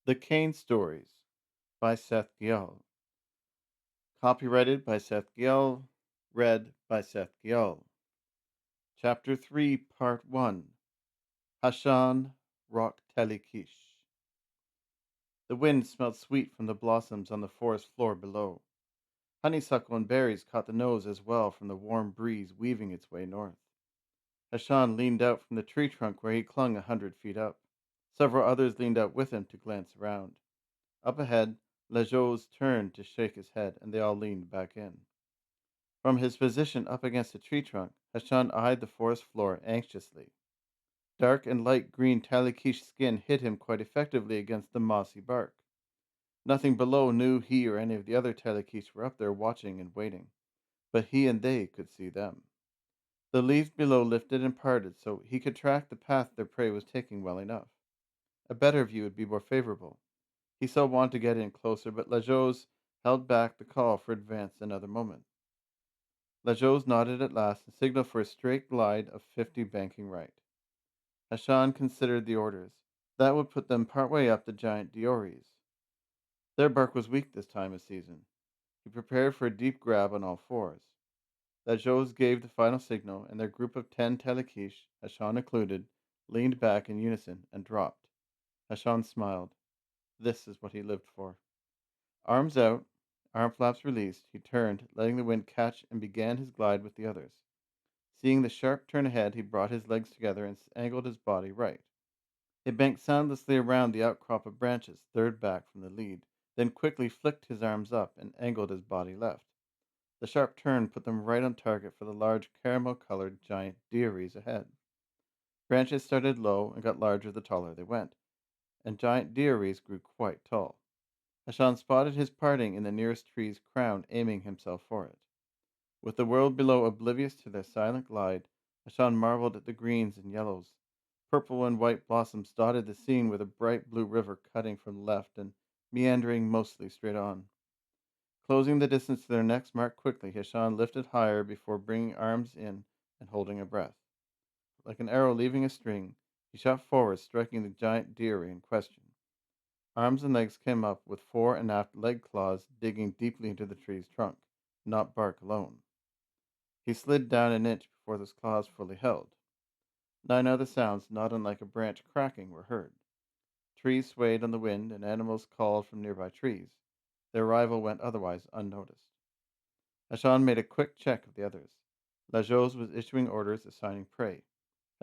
The Kane Stories by Seth Gill. Copyrighted by Seth Gill. Read by Seth Gill. Chapter 3, Part 1. Hashan Rock Telikish. The wind smelled sweet from the blossoms on the forest floor below. Honeysuckle and berries caught the nose as well from the warm breeze weaving its way north. Hashan leaned out from the tree trunk where he clung 100 feet up. Several others leaned out with him to glance around. Up ahead, Lajos turned to shake his head, and they all leaned back in. From his position up against a tree trunk, Hashan eyed the forest floor anxiously. Dark and light green Talikish skin hid him quite effectively against the mossy bark. Nothing below knew he or any of the other Talikish were up there watching and waiting, but he and they could see them. The leaves below lifted and parted so he could track the path their prey was taking well enough. A better view would be more favorable. He so wanted to get in closer, but Lajos held back the call for advance another moment. Lajos nodded at last and signaled for a straight glide of 50 banking right. Hashan considered the orders. That would put them partway up the giant Dioris. Their bark was weak this time of season. He prepared for a deep grab on all fours. Lajos gave the final signal, and their group of 10 Telekish, Hashan included, leaned back in unison and dropped. Hashan smiled. This is what he lived for. Arms out, arm flaps released, he turned, letting the wind catch, and began his glide with the others. Seeing the sharp turn ahead, he brought his legs together and angled his body right. He banked soundlessly around the outcrop of branches, third back from the lead, then quickly flicked his arms up and angled his body left. The sharp turn put them right on target for the large caramel-colored giant deiries ahead. Branches started low and got larger the taller they went, and giant deiries grew quite tall. Hashan spotted his parting in the nearest tree's crown, aiming himself for it. With the world below oblivious to their silent glide, Hashan marveled at the greens and yellows. Purple and white blossoms dotted the scene with a bright blue river cutting from left and meandering mostly straight on. Closing the distance to their next mark quickly, Hashan lifted higher before bringing arms in and holding a breath. Like an arrow leaving a string, he shot forward, striking the giant deer in question. Arms and legs came up with fore and aft leg claws digging deeply into the tree's trunk, not bark alone. He slid down an inch before those claws fully held. 9 other sounds, not unlike a branch cracking, were heard. Trees swayed on the wind, and animals called from nearby trees. Their arrival went otherwise unnoticed. Hashan made a quick check of the others. Lajos was issuing orders, assigning prey.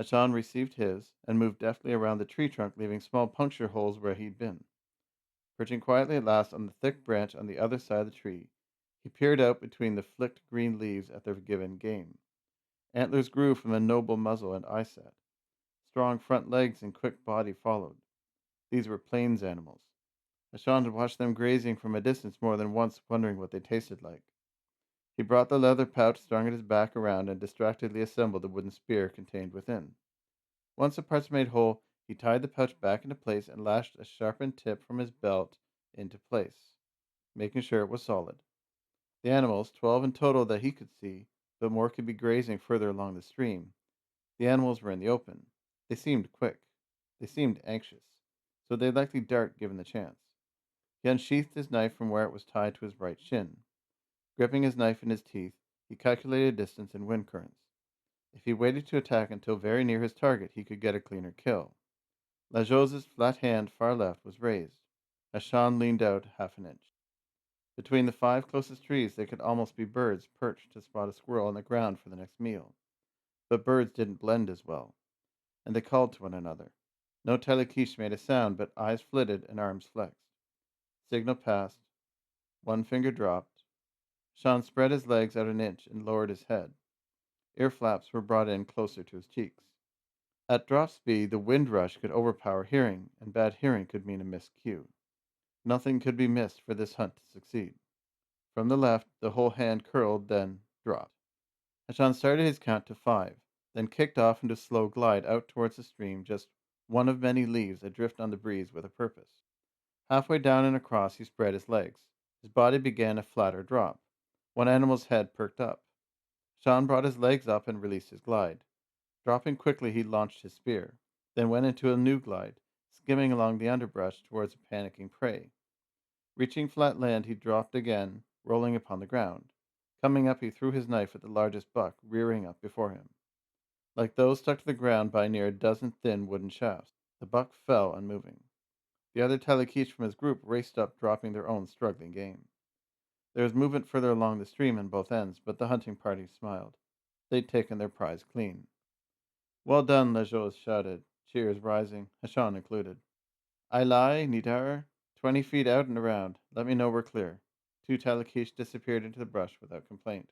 Hashan received his, and moved deftly around the tree trunk, leaving small puncture holes where he'd been. Perching quietly at last on the thick branch on the other side of the tree, he peered out between the flicked green leaves at their given game. Antlers grew from a noble muzzle and eye set. Strong front legs and quick body followed. These were plains animals. Hashan had watched them grazing from a distance more than once, wondering what they tasted like. He brought the leather pouch strung at his back around and distractedly assembled the wooden spear contained within. Once the parts were made whole, he tied the pouch back into place and lashed a sharpened tip from his belt into place, making sure it was solid. The animals, 12 in total that he could see, but more could be grazing further along the stream. The animals were in the open. They seemed quick. They seemed anxious, so they'd likely dart given the chance. He unsheathed his knife from where it was tied to his right shin. Gripping his knife in his teeth, he calculated distance and wind currents. If he waited to attack until very near his target, he could get a cleaner kill. Lajos's flat hand far left was raised. Hashan leaned out half an inch. Between the 5 closest trees, there could almost be birds perched to spot a squirrel on the ground for the next meal. But birds didn't blend as well, and they called to one another. No Telekish made a sound, but eyes flitted and arms flexed. Signal passed. One finger dropped. Sean spread his legs out an inch and lowered his head. Ear flaps were brought in closer to his cheeks. At drop speed, the wind rush could overpower hearing, and bad hearing could mean a missed cue. Nothing could be missed for this hunt to succeed. From the left, the whole hand curled, then dropped. Hashan started his count to 5, then kicked off into a slow glide out towards the stream, just one of many leaves adrift on the breeze with a purpose. Halfway down and across, he spread his legs. His body began a flatter drop. One animal's head perked up. Sean brought his legs up and released his glide. Dropping quickly, he launched his spear, then went into a new glide, skimming along the underbrush towards a panicking prey. Reaching flat land, he dropped again, rolling upon the ground. Coming up, he threw his knife at the largest buck, rearing up before him. Like those stuck to the ground by near a dozen thin wooden shafts, the buck fell unmoving. The other Talakish from his group raced up, dropping their own struggling game. There was movement further along the stream on both ends, but the hunting party smiled. They'd taken their prize clean. Well done, Lajos shouted, cheers rising, Hashan included. I lie, Nidar. 20 feet out and around. Let me know we're clear. Two Talakish disappeared into the brush without complaint.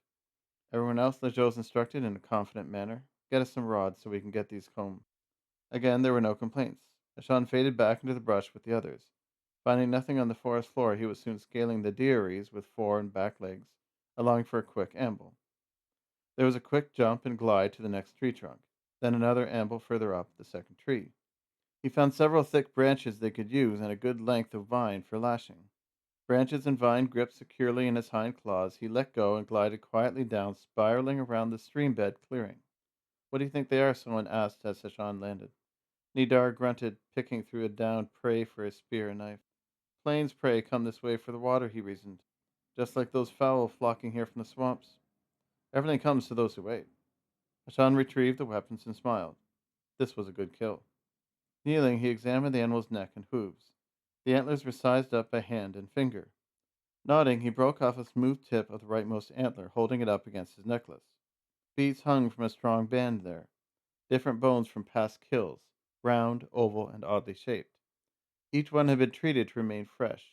Everyone else, Lajos instructed in a confident manner, get us some rods so we can get these home. Again, there were no complaints. Hashan faded back into the brush with the others. Finding nothing on the forest floor, he was soon scaling the dairies with fore and back legs, allowing for a quick amble. There was a quick jump and glide to the next tree trunk, then another amble further up the second tree. He found several thick branches they could use and a good length of vine for lashing. Branches and vine gripped securely in his hind claws, he let go and glided quietly down, spiraling around the stream bed clearing. What do you think they are? Someone asked as Hashan landed. Nidar grunted, picking through a downed prey for his spear and knife. Plains prey come this way for the water, he reasoned, just like those fowl flocking here from the swamps. Everything comes to those who wait. Hashan retrieved the weapons and smiled. This was a good kill. Kneeling, he examined the animal's neck and hooves. The antlers were sized up by hand and finger. Nodding, he broke off a smooth tip of the rightmost antler, holding it up against his necklace. Beads hung from a strong band there, different bones from past kills, round, oval, and oddly shaped. Each one had been treated to remain fresh,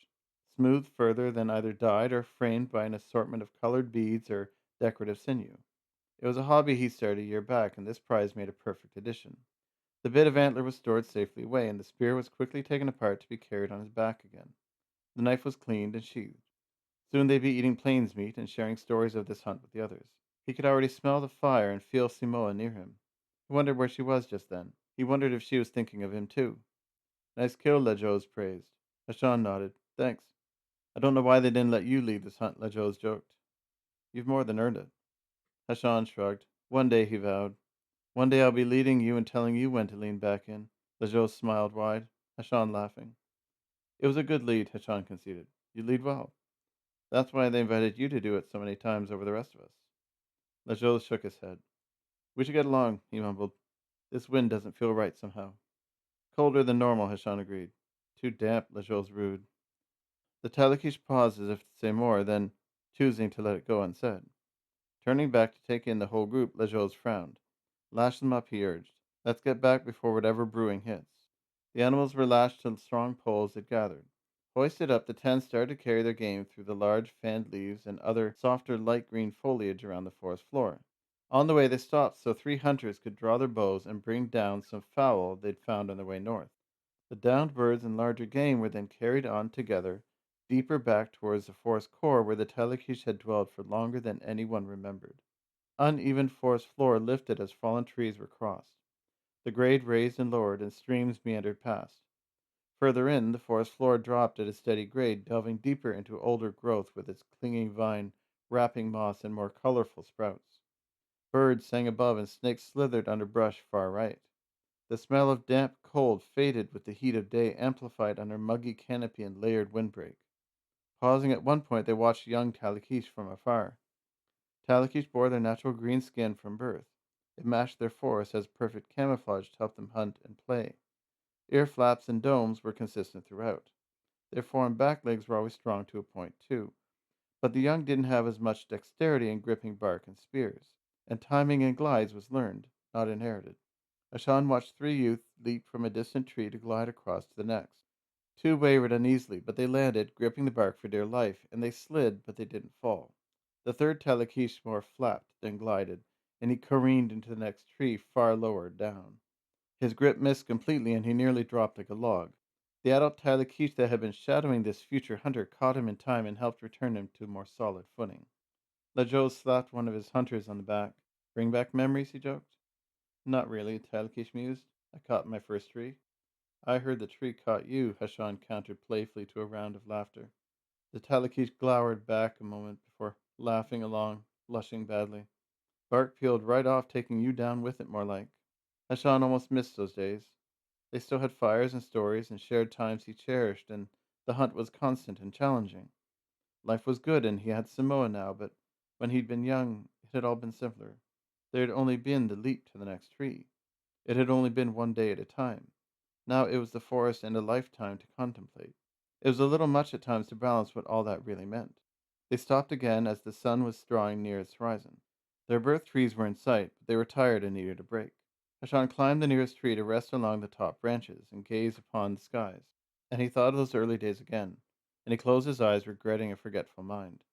smoothed further, then either dyed or framed by an assortment of colored beads or decorative sinew. It was a hobby he started a year back, and this prize made a perfect addition. The bit of antler was stored safely away, and the spear was quickly taken apart to be carried on his back again. The knife was cleaned and sheathed. Soon they'd be eating plains meat and sharing stories of this hunt with the others. He could already smell the fire and feel Simoa near him. He wondered where she was just then. He wondered if she was thinking of him too. Nice kill, Lejos praised. Hashan nodded. Thanks. I don't know why they didn't let you lead this hunt, Lejos joked. You've more than earned it. Hashan shrugged. One day, he vowed. One day I'll be leading you and telling you when to lean back in. Lejos smiled wide, Hashan laughing. It was a good lead, Hashan conceded. You lead well. That's why they invited you to do it so many times over the rest of us. Lejos shook his head. We should get along, he mumbled. This wind doesn't feel right somehow. Colder than normal, Hashan agreed. Too damp, Lejos rued. The Talakish paused as if to say more, then, choosing to let it go unsaid. Turning back to take in the whole group, Lejos frowned. Lash them up, he urged. Let's get back before whatever brewing hits. The animals were lashed to strong poles they'd gathered. Hoisted up, the 10 started to carry their game through the large fanned leaves and other softer light green foliage around the forest floor. On the way, they stopped so 3 hunters could draw their bows and bring down some fowl they'd found on their way north. The downed birds and larger game were then carried on together, deeper back towards the forest core where the Talakish had dwelled for longer than anyone remembered. Uneven forest floor lifted as fallen trees were crossed. The grade raised and lowered, and streams meandered past. Further in, the forest floor dropped at a steady grade, delving deeper into older growth with its clinging vine, wrapping moss, and more colorful sprouts. Birds sang above, and snakes slithered under brush far right. The smell of damp cold faded with the heat of day, amplified under muggy canopy and layered windbreak. Pausing at one point, they watched young Talakish from afar. Talakish bore their natural green skin from birth. It matched their forest as perfect camouflage to help them hunt and play. Ear flaps and domes were consistent throughout. Their fore and back legs were always strong to a point, too. But the young didn't have as much dexterity in gripping bark and spears, and timing in glides was learned, not inherited. Ashan watched 3 youths leap from a distant tree to glide across to the next. 2 wavered uneasily, but they landed, gripping the bark for dear life, and they slid, but they didn't fall. The third Talakish more flapped than glided, and he careened into the next tree far lower down. His grip missed completely, and he nearly dropped like a log. The adult Talakish that had been shadowing this future hunter caught him in time and helped return him to more solid footing. Lajos slapped one of his hunters on the back. Bring back memories, he joked. Not really, Talakish mused. I caught my first tree. I heard the tree caught you, Hashan countered playfully to a round of laughter. The Talakish glowered back a moment before laughing along, blushing badly. Bark peeled right off, taking you down with it, more like. Hashan almost missed those days. They still had fires and stories and shared times he cherished, and the hunt was constant and challenging. Life was good, and he had Samoa now, but when he'd been young, it had all been simpler. There had only been the leap to the next tree. It had only been one day at a time. Now it was the forest and a lifetime to contemplate. It was a little much at times to balance what all that really meant. They stopped again as the sun was drawing near its horizon. Their birth trees were in sight, but they were tired and needed a break. Hashan climbed the nearest tree to rest along the top branches and gaze upon the skies. And he thought of those early days again, and he closed his eyes, regretting a forgetful mind.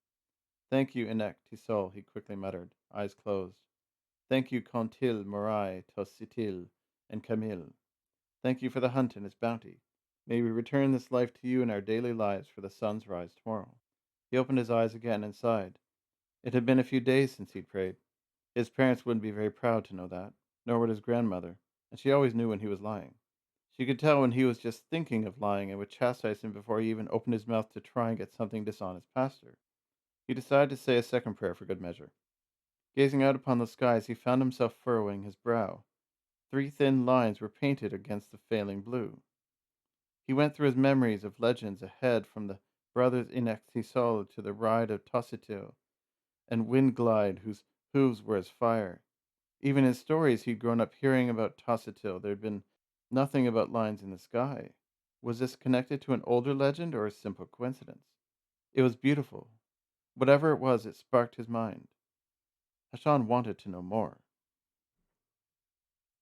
Thank you, Inek Tisol, he quickly muttered, eyes closed. Thank you, Contil, Morai, Tositil, and Camille. Thank you for the hunt and its bounty. May we return this life to you in our daily lives for the sun's rise tomorrow. He opened his eyes again and sighed. It had been a few days since he'd prayed. His parents wouldn't be very proud to know that, nor would his grandmother, and she always knew when he was lying. She could tell when he was just thinking of lying and would chastise him before he even opened his mouth to try and get something dishonest past her. He decided to say a second prayer for good measure. Gazing out upon the skies, he found himself furrowing his brow. Three thin lines were painted against the failing blue. He went through his memories of legends ahead, from the brothers Inexisol to the ride of Tossitil and Windglide, whose hooves were as fire. Even in stories he'd grown up hearing about Tossitil, there'd been nothing about lines in the sky. Was this connected to an older legend or a simple coincidence? It was beautiful. Whatever it was, it sparked his mind. Hashan wanted to know more.